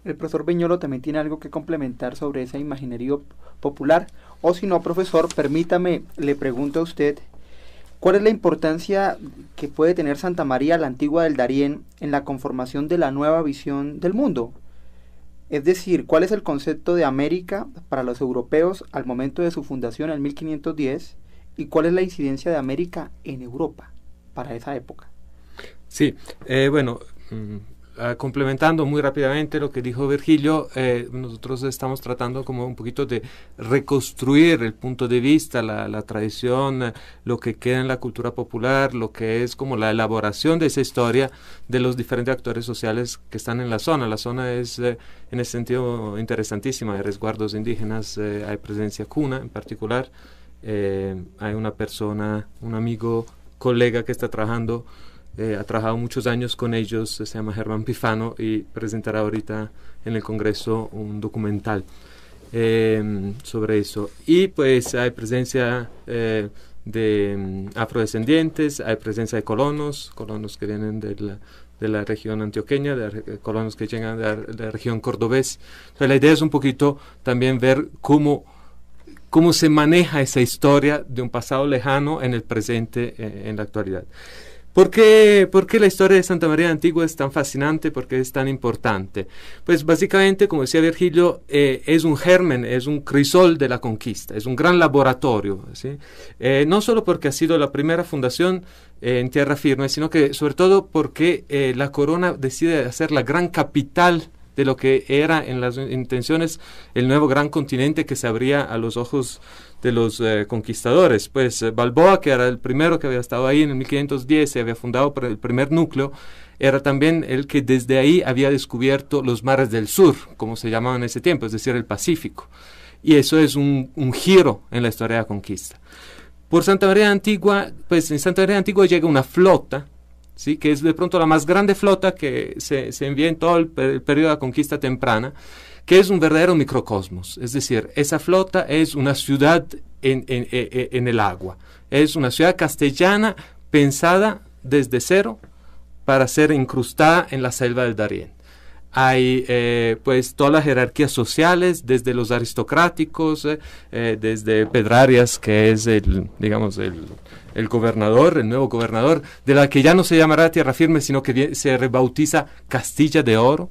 El profesor Beñolo también tiene algo que complementar sobre ese imaginario popular. O si no, profesor, permítame, le pregunto a usted, ¿cuál es la importancia que puede tener Santa María la Antigua del Darién en la conformación de la nueva visión del mundo? Es decir, ¿cuál es el concepto de América para los europeos al momento de su fundación en 1510? ¿Y cuál es la incidencia de América en Europa para esa época? Sí, bueno, complementando muy rápidamente lo que dijo Virgilio, nosotros estamos tratando como un poquito de reconstruir el punto de vista, la tradición, lo que queda en la cultura popular, lo que es como la elaboración de esa historia de los diferentes actores sociales que están en la zona. La zona es en ese sentido interesantísima, hay resguardos indígenas, hay presencia cuna en particular, hay una persona, un amigo, colega que está trabajando, ha trabajado muchos años con ellos, se llama Germán Pifano y presentará ahorita en el Congreso un documental sobre eso. Y pues hay presencia de afrodescendientes, hay presencia de colonos que vienen de la región antioqueña, colonos que llegan de la región cordobés. Entonces la idea es un poquito también ver cómo se maneja esa historia de un pasado lejano en el presente, en la actualidad. ¿Por qué la historia de Santa María Antigua es tan fascinante? ¿Por qué es tan importante? Pues básicamente, como decía Virgilio, es un germen, es un crisol de la conquista, es un gran laboratorio, ¿sí? No solo porque ha sido la primera fundación en tierra firme, sino que sobre todo porque la corona decide hacer la gran capital de lo que era en las intenciones el nuevo gran continente que se abría a los ojos de los conquistadores. Pues Balboa, que era el primero que había estado ahí en el 1510, se había fundado el primer núcleo, era también el que desde ahí había descubierto los mares del sur, como se llamaban en ese tiempo, es decir, el Pacífico. Y eso es un giro en la historia de la conquista. Por Santa María Antigua, pues en Santa María Antigua llega una flota, ¿sí? Que es de pronto la más grande flota que se envía en todo el periodo de la conquista temprana, que es un verdadero microcosmos. Es decir, esa flota es una ciudad en el agua. Es una ciudad castellana pensada desde cero para ser incrustada en la selva del Darién. Hay pues todas las jerarquías sociales, desde los aristocráticos, desde Pedrarias, que es el gobernador, el nuevo gobernador, de la que ya no se llamará Tierra Firme, sino que se rebautiza Castilla de Oro.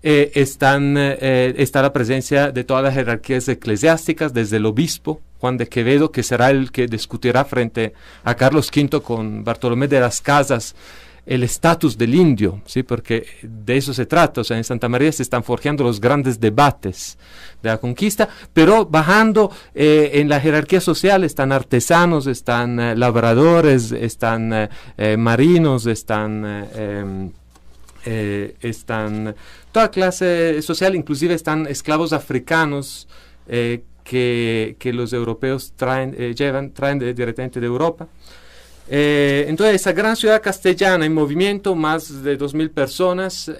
Está la presencia de todas las jerarquías eclesiásticas, desde el obispo Juan de Quevedo, que será el que discutirá frente a Carlos V con Bartolomé de las Casas el estatus del indio, ¿sí? Porque de eso se trata. O sea, en Santa María se están forjando los grandes debates de la conquista, pero bajando en la jerarquía social están artesanos, están labradores, están marinos, están toda clase social, inclusive están esclavos africanos que los europeos traen directamente de Europa. Entonces esa gran ciudad castellana en movimiento, más de 2.000 personas,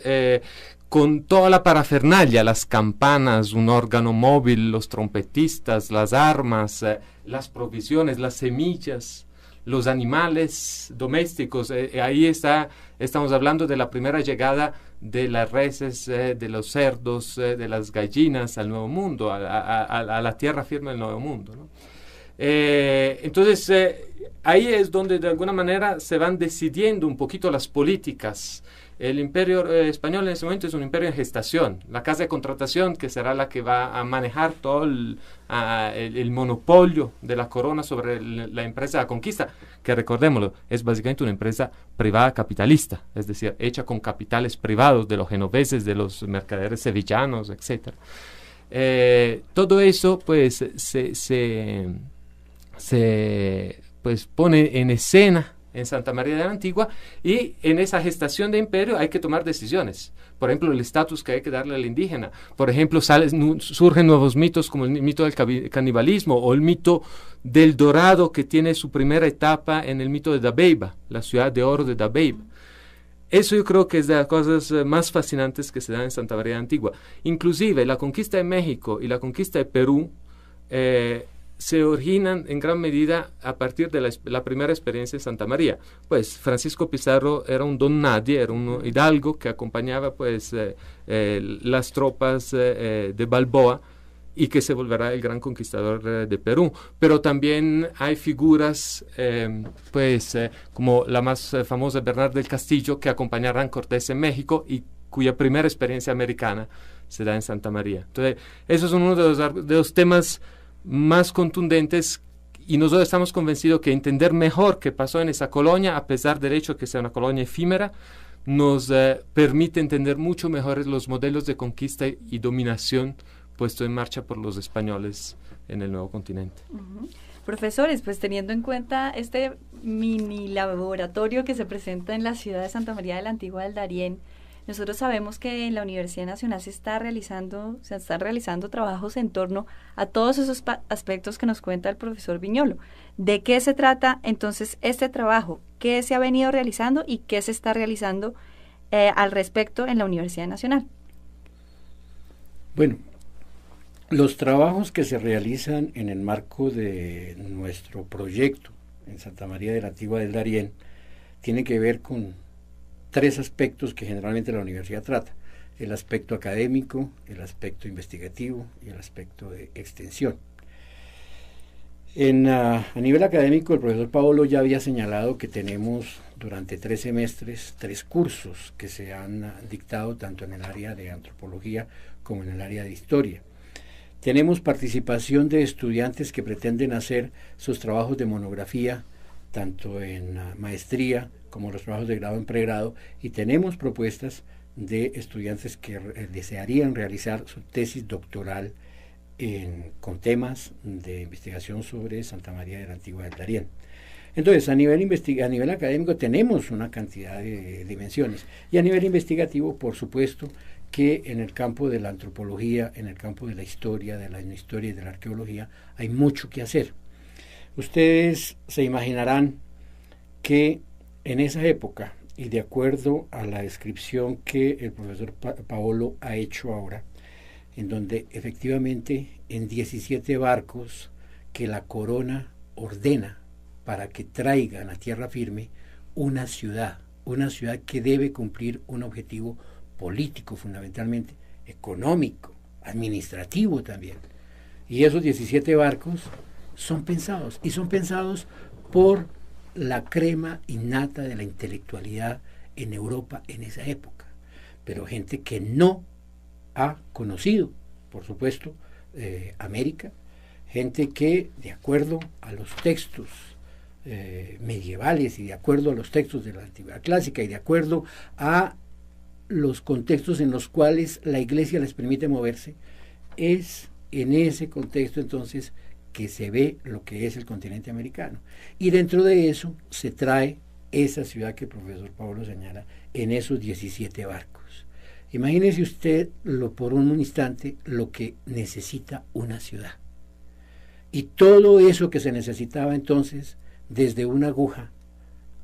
con toda la parafernalia, las campanas, un órgano móvil, los trompetistas, las armas, las provisiones, las semillas, los animales domésticos. Ahí estamos hablando de la primera llegada de las reses, de los cerdos, de las gallinas al Nuevo Mundo, a la tierra firme del Nuevo Mundo, ¿no? Entonces ahí es donde de alguna manera se van decidiendo un poquito las políticas. El imperio español en ese momento es un imperio en gestación. La casa de contratación, que será la que va a manejar todo el monopolio de la corona sobre la empresa de la conquista, que recordémoslo, es básicamente una empresa privada capitalista, es decir, hecha con capitales privados de los genoveses, de los mercaderes sevillanos, etc. Todo eso pues se pone en escena en Santa María de la Antigua, y en esa gestación de imperio hay que tomar decisiones. Por ejemplo, el estatus que hay que darle al indígena. Por ejemplo, surgen nuevos mitos como el mito del canibalismo, o el mito del dorado, que tiene su primera etapa en el mito de Dabeiba, la ciudad de oro de Dabeiba. Eso yo creo que es de las cosas más fascinantes que se dan en Santa María de la Antigua. Inclusive la conquista de México y la conquista de Perú se originan en gran medida a partir de la primera experiencia en Santa María. Pues Francisco Pizarro era un don nadie, era un hidalgo que acompañaba pues las tropas de Balboa y que se volverá el gran conquistador de Perú. Pero también hay figuras como la más famosa, Bernal del Castillo, que acompañarán a Cortés en México y cuya primera experiencia americana se da en Santa María. Entonces, esos son uno de los temas más contundentes, y nosotros estamos convencidos que entender mejor qué pasó en esa colonia, a pesar del hecho de que sea una colonia efímera, nos permite entender mucho mejor los modelos de conquista y dominación puesto en marcha por los españoles en el nuevo continente. Uh-huh. Profesores, pues teniendo en cuenta este mini laboratorio que se presenta en la ciudad de Santa María de la Antigua del Darién, nosotros sabemos que en la Universidad Nacional se están realizando trabajos en torno a todos esos aspectos que nos cuenta el profesor Viñolo. ¿De qué se trata entonces este trabajo? ¿Qué se ha venido realizando y qué se está realizando al respecto en la Universidad Nacional? Bueno, los trabajos que se realizan en el marco de nuestro proyecto en Santa María de la Antigua del Darién tienen que ver con tres aspectos que generalmente la universidad trata: el aspecto académico, el aspecto investigativo y el aspecto de extensión. A nivel académico, el profesor Paolo ya había señalado que tenemos durante 3 semestres 3 cursos que se han dictado tanto en el área de antropología como en el área de historia. Tenemos participación de estudiantes que pretenden hacer sus trabajos de monografía tanto en maestría como los trabajos de grado en pregrado, y tenemos propuestas de estudiantes que desearían realizar su tesis doctoral con temas de investigación sobre Santa María de la Antigua del Darién. Entonces, a nivel académico tenemos una cantidad de dimensiones, y a nivel investigativo, por supuesto, que en el campo de la antropología, en el campo de la historia y de la arqueología, hay mucho que hacer. Ustedes se imaginarán que en esa época, y de acuerdo a la descripción que el profesor Paolo ha hecho ahora, en donde efectivamente en 17 barcos que la corona ordena para que traigan a tierra firme una ciudad que debe cumplir un objetivo político fundamentalmente, económico, administrativo también. Y esos 17 barcos son pensados por la crema innata de la intelectualidad en Europa en esa época, pero gente que no ha conocido, por supuesto, América, gente que, de acuerdo a los textos medievales y de acuerdo a los textos de la Antigüedad clásica y de acuerdo a los contextos en los cuales la Iglesia les permite moverse, es en ese contexto entonces que se ve lo que es el continente americano. Y dentro de eso se trae esa ciudad que el profesor Paolo señala en esos 17 barcos. Imagínese usted por un instante lo que necesita una ciudad. Y todo eso que se necesitaba entonces, desde una aguja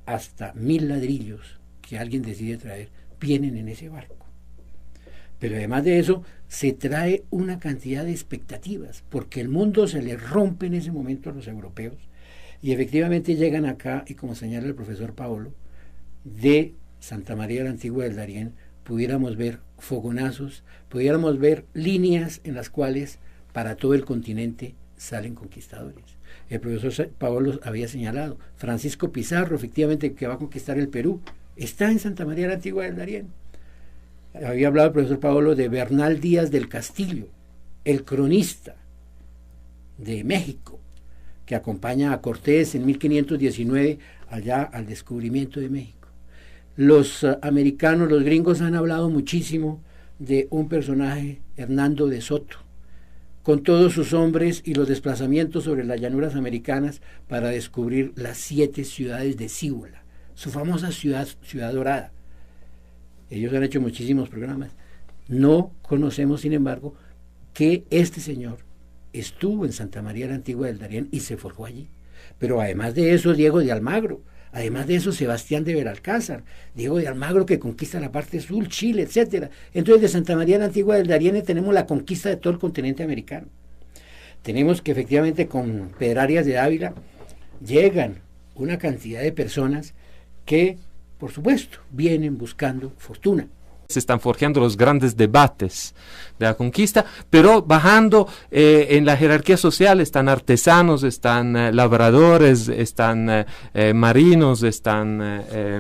hasta 1000 ladrillos que alguien decide traer, vienen en ese barco. Pero además de eso, se trae una cantidad de expectativas, porque el mundo se le rompe en ese momento a los europeos, y efectivamente llegan acá, y como señala el profesor Paolo, de Santa María de la Antigua del Darién, pudiéramos ver fogonazos, pudiéramos ver líneas en las cuales para todo el continente salen conquistadores. El profesor Paolo había señalado, Francisco Pizarro, efectivamente, que va a conquistar el Perú, está en Santa María de la Antigua del Darién. Había hablado el profesor Paolo de Bernal Díaz del Castillo, el cronista de México, que acompaña a Cortés en 1519 allá al descubrimiento de México. Los americanos, los gringos han hablado muchísimo de un personaje, Hernando de Soto, con todos sus hombres y los desplazamientos sobre las llanuras americanas para descubrir las 7 ciudades de Cibola, su famosa ciudad dorada. Ellos han hecho muchísimos programas. No conocemos, sin embargo, que este señor estuvo en Santa María de la Antigua del Darién y se forjó allí. Pero además de eso, Diego de Almagro, además de eso, Sebastián de Belalcázar, Diego de Almagro que conquista la parte sur, Chile, etcétera. Entonces, de Santa María de la Antigua del Darién tenemos la conquista de todo el continente americano. tenemos que efectivamente con Pedrarias de Ávila llegan una cantidad de personas que, por supuesto, vienen buscando fortuna. Se están forjando los grandes debates de la conquista, pero bajando en la jerarquía social están artesanos, están labradores, están marinos, están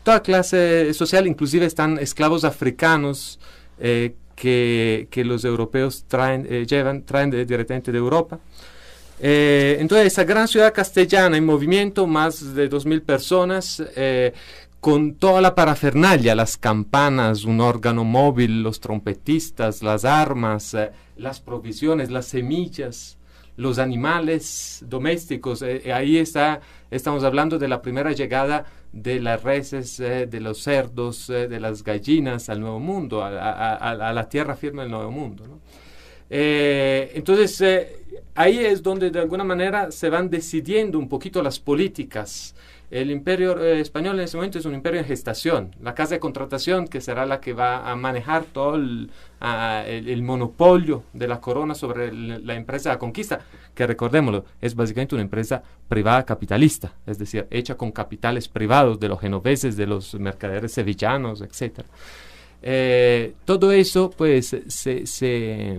toda clase social, inclusive están esclavos africanos que los europeos traen directamente de Europa. Entonces esa gran ciudad castellana en movimiento, más de 2.000 personas, con toda la parafernalia, las campanas, un órgano móvil, los trompetistas, las armas, las provisiones, las semillas, los animales domésticos. Ahí estamos hablando de la primera llegada de las reses, de los cerdos, de las gallinas al Nuevo Mundo, a la tierra firme del Nuevo Mundo, ¿no? Entonces, ahí es donde de alguna manera se van decidiendo un poquito las políticas. El imperio español en ese momento es un imperio en gestación. La casa de contratación, que será la que va a manejar todo el monopolio de la corona sobre la empresa de la conquista, que recordémoslo, es básicamente una empresa privada capitalista, es decir, hecha con capitales privados de los genoveses, de los mercaderes sevillanos, etc. Todo eso pues se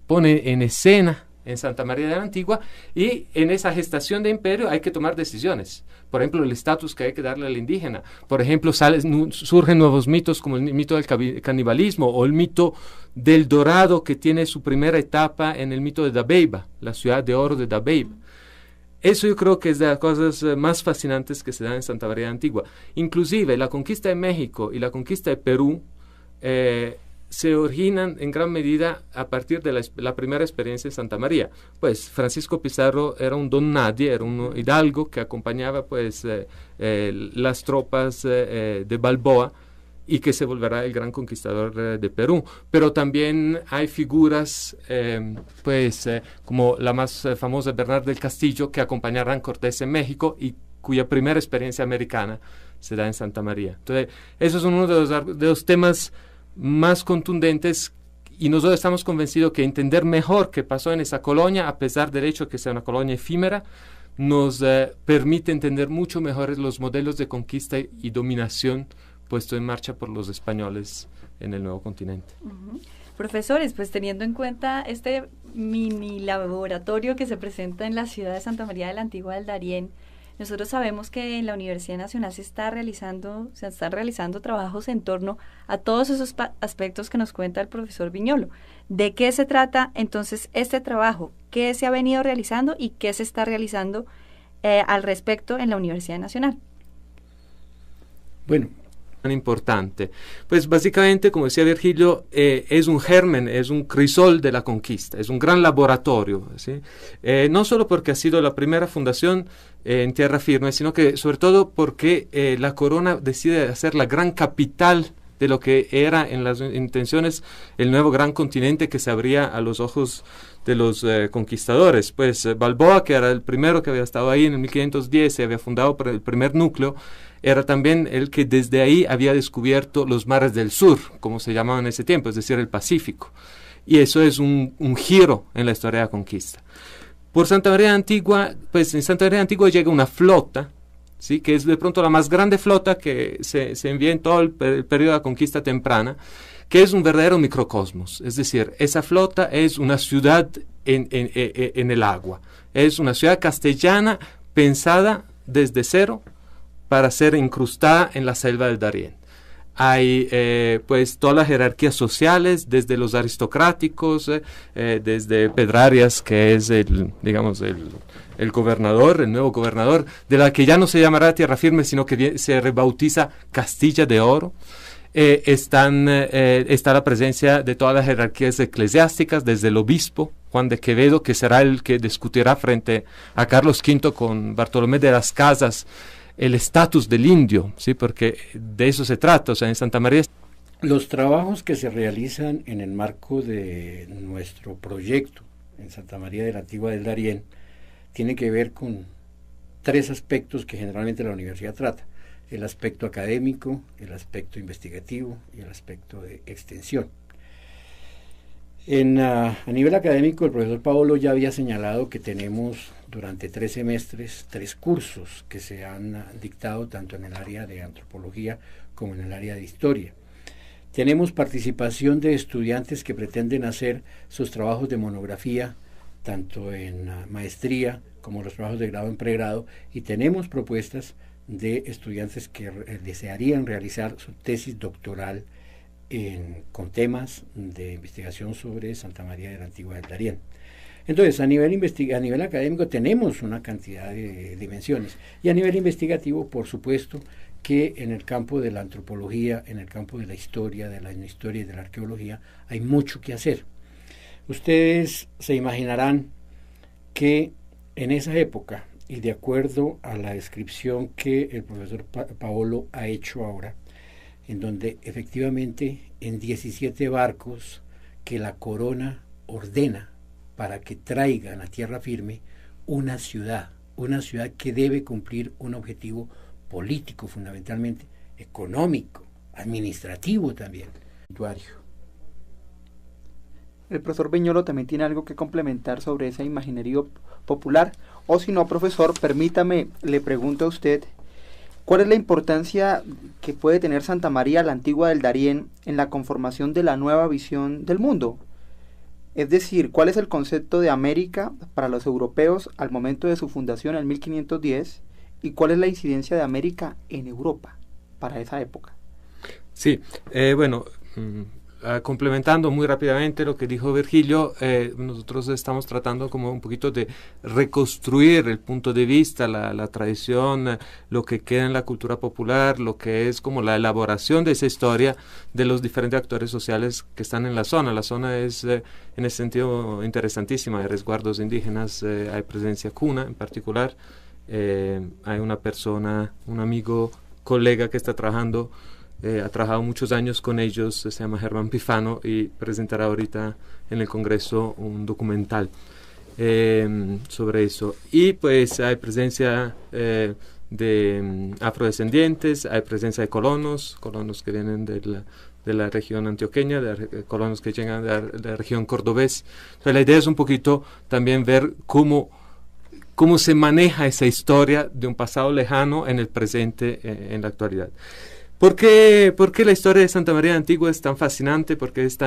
pone en escena en Santa María de la Antigua, y en esa gestación de imperio hay que tomar decisiones. Por ejemplo, el estatus que hay que darle al indígena. Por ejemplo, surgen nuevos mitos como el mito del canibalismo o el mito del dorado, que tiene su primera etapa en el mito de Dabeiba, la ciudad de oro de Dabeiba. Eso yo creo que es de las cosas más fascinantes que se dan en Santa María de la Antigua. Inclusive la conquista de México y la conquista de Perú se originan en gran medida a partir de la primera experiencia en Santa María. Pues Francisco Pizarro era un don nadie, era un hidalgo que acompañaba pues las tropas de Balboa, y que se volverá el gran conquistador de Perú. Pero también hay figuras como la más famosa, Bernal del Castillo, que acompañarán Cortés en México y cuya primera experiencia americana se da en Santa María. Entonces, esos son uno de los temas más contundentes, y nosotros estamos convencidos que entender mejor qué pasó en esa colonia, a pesar del hecho de que sea una colonia efímera, nos permite entender mucho mejor los modelos de conquista y dominación puesto en marcha por los españoles en el nuevo continente. Uh-huh. Profesores, pues teniendo en cuenta este mini laboratorio que se presenta en la ciudad de Santa María de la Antigua del Darién, nosotros sabemos que en la Universidad Nacional se están realizando trabajos en torno a todos esos aspectos que nos cuenta el profesor Viñolo. ¿De qué se trata entonces este trabajo? ¿Qué se ha venido realizando y qué se está realizando al respecto en la Universidad Nacional? Bueno, tan importante. Pues básicamente, como decía Virgilio, es un germen, es un crisol de la conquista, es un gran laboratorio, ¿sí? No solo porque ha sido la primera fundación en tierra firme, sino que sobre todo porque la corona decide hacer la gran capital de lo que era en las intenciones el nuevo gran continente que se abría a los ojos de los conquistadores. Pues Balboa, que era el primero que había estado ahí en el 1510, se había fundado por el primer núcleo, era también el que desde ahí había descubierto los mares del sur, como se llamaban en ese tiempo, es decir, el Pacífico. Y eso es un giro en la historia de la conquista. Por Santa María de Antigua, pues en Santa María de Antigua llega una flota, ¿sí?, que es de pronto la más grande flota que se envía en todo el periodo de la conquista temprana, que es un verdadero microcosmos. Es decir, esa flota es una ciudad en el agua. Es una ciudad castellana pensada desde cero para ser incrustada en la selva del Darién. Hay pues todas las jerarquías sociales, desde los aristocráticos, desde Pedrarias, que es el gobernador, el nuevo gobernador, de la que ya no se llamará Tierra Firme, sino que se rebautiza Castilla de Oro. Está la presencia de todas las jerarquías eclesiásticas, desde el obispo Juan de Quevedo, que será el que discutirá frente a Carlos V con Bartolomé de las Casas el estatus del indio, ¿sí?, porque de eso se trata. O sea, en Santa María. Los trabajos que se realizan en el marco de nuestro proyecto en Santa María de la Antigua del Darién tienen que ver con tres aspectos que generalmente la universidad trata: el aspecto académico, el aspecto investigativo y el aspecto de extensión. A nivel académico, el profesor Paolo ya había señalado que tenemos durante 3 semestres 3 cursos que se han dictado tanto en el área de antropología como en el área de historia. Tenemos participación de estudiantes que pretenden hacer sus trabajos de monografía, tanto en maestría como los trabajos de grado en pregrado, y tenemos propuestas de estudiantes que desearían realizar su tesis doctoral con temas de investigación sobre Santa María de la Antigua del Darién. Entonces, a nivel académico tenemos una cantidad de dimensiones, y a nivel investigativo, por supuesto, que en el campo de la antropología, en el campo de la historia y de la arqueología, hay mucho que hacer. Ustedes se imaginarán que en esa época, y de acuerdo a la descripción que el profesor Paolo ha hecho ahora, en donde efectivamente en 17 barcos que la corona ordena para que traigan a tierra firme una ciudad que debe cumplir un objetivo político fundamentalmente, económico, administrativo también. El profesor Beñolo también tiene algo que complementar sobre ese imaginario popular, o si no, profesor, permítame, le pregunto a usted, ¿cuál es la importancia que puede tener Santa María la Antigua del Darién en la conformación de la nueva visión del mundo? Es decir, ¿cuál es el concepto de América para los europeos al momento de su fundación en 1510 y cuál es la incidencia de América en Europa para esa época? Sí, bueno, complementando muy rápidamente lo que dijo Virgilio, nosotros estamos tratando como un poquito de reconstruir el punto de vista, la tradición, lo que queda en la cultura popular, lo que es como la elaboración de esa historia de los diferentes actores sociales que están en la zona. La zona es en ese sentido interesantísima, hay resguardos indígenas, hay presencia cuna en particular, hay una persona, un amigo, colega que está trabajando, ha trabajado muchos años con ellos, se llama Germán Pifano y presentará ahorita en el Congreso un documental sobre eso. Y pues hay presencia de afrodescendientes, hay presencia de colonos que vienen de la región antioqueña, colonos que llegan de la región cordobés. Entonces la idea es un poquito también ver cómo se maneja esa historia de un pasado lejano en el presente, en la actualidad. ¿Por qué la historia de Santa María Antigua es tan fascinante? ¿Por qué es tan